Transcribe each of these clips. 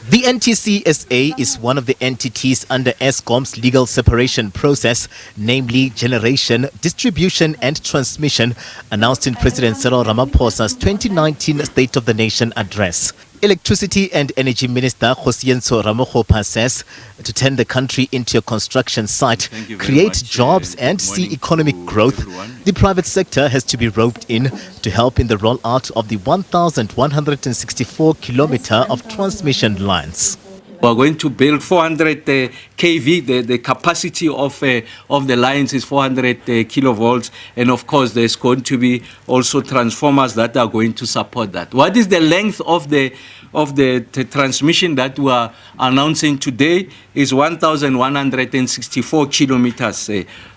The NTCSA is one of the entities under Eskom's legal separation process, namely generation, distribution and transmission, announced in President Cyril Ramaphosa's 2019 State of the Nation address. Electricity and Energy Minister Kgosientsho Ramokgopa says to turn the country into a construction site, create jobs and see economic growth, the private sector has to be roped in to help in the rollout of the 1,164 kilometer of transmission lines. We are going to build 400 kV. The capacity of the lines is 400 kilovolts. And of course, there's going to be also transformers that are going to support that. What is the length of the transmission that we are announcing today is 1,164 kilometers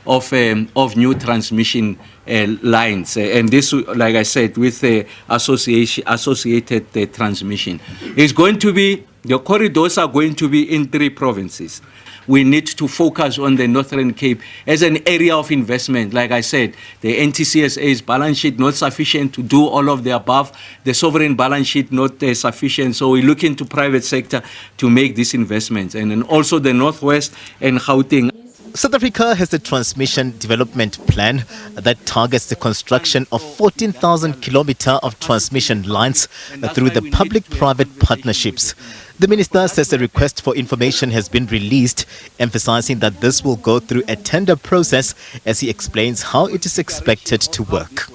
of new transmission lines. And this, like I said, with associated transmission. It's going to be, the corridors are going to be in 3 provinces. We need to focus on the Northern Cape as an area of investment. Like I said, the NTCSA's balance sheet not sufficient to do all of the above. The sovereign balance sheet not sufficient. So we look into private sector to make these investments. And then also the Northwest and Gauteng. South Africa has a transmission development plan that targets the construction of 14,000 kilometers of transmission lines through the public-private partnerships. The minister says a request for information has been released, emphasizing that this will go through a tender process as he explains how it is expected to work.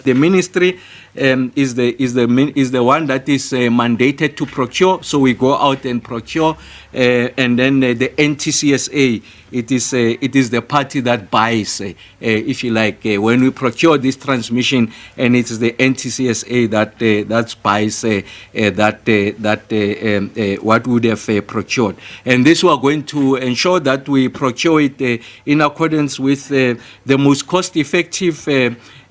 The ministry is the one that is mandated to procure, so we go out and procure, and then the NTCSA, it is the party that buys, if you like, when we procure this transmission, and it is the NTCSA that buys what would have procured, and this we are going to ensure that we procure it in accordance with the most cost-effective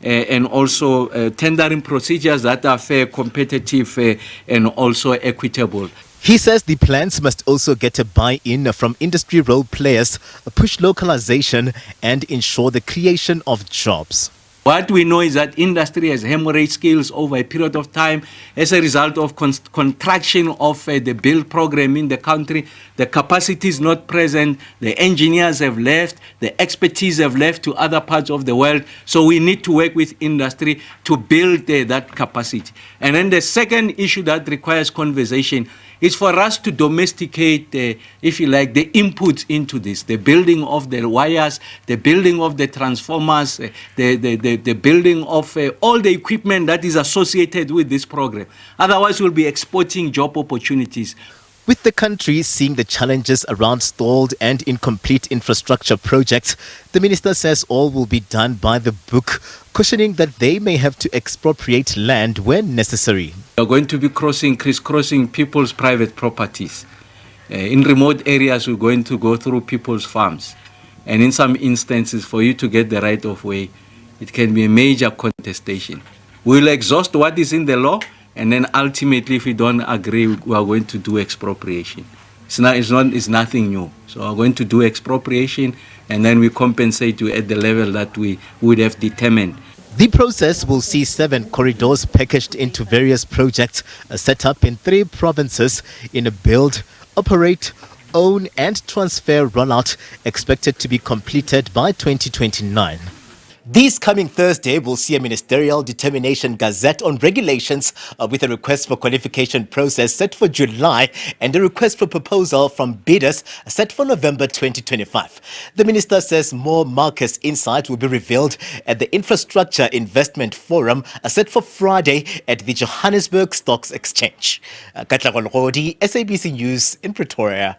and also tendering procedures that are fair, competitive, and also equitable. He says the plans must also get a buy-in from industry role players, push localization, and ensure the creation of jobs. What we know is that industry has hemorrhaged skills over a period of time as a result of contraction of the build program in the country. The capacity is not present. The engineers have left. The expertise have left to other parts of the world. So we need to work with industry to build that capacity. And then the second issue that requires conversation is for us to domesticate, if you like, the inputs into this, the building of the wires, the building of the transformers, the building of all the equipment that is associated with this program. Otherwise, we'll be exporting job opportunities. With the country seeing the challenges around stalled and incomplete infrastructure projects, the minister says all will be done by the book, cautioning that they may have to expropriate land when necessary. We are going to be crisscrossing people's private properties. In remote areas, we're going to go through people's farms. And in some instances, for you to get the right of way, it can be a major contestation. We'll exhaust what is in the law, and then ultimately, if we don't agree, we are going to do expropriation. It's nothing new. So we're going to do expropriation, and then we compensate you at the level that we would have determined. The process will see 7 corridors packaged into various projects set up in 3 provinces in a build, operate, own and transfer rollout expected to be completed by 2029. This coming Thursday will see a ministerial determination gazette on regulations with a request for qualification process set for July and a request for proposal from bidders set for November 2025. The minister says more market insight will be revealed at the Infrastructure Investment Forum set for Friday at the Johannesburg Stocks Exchange. Katla Golgodi, SABC News in Pretoria.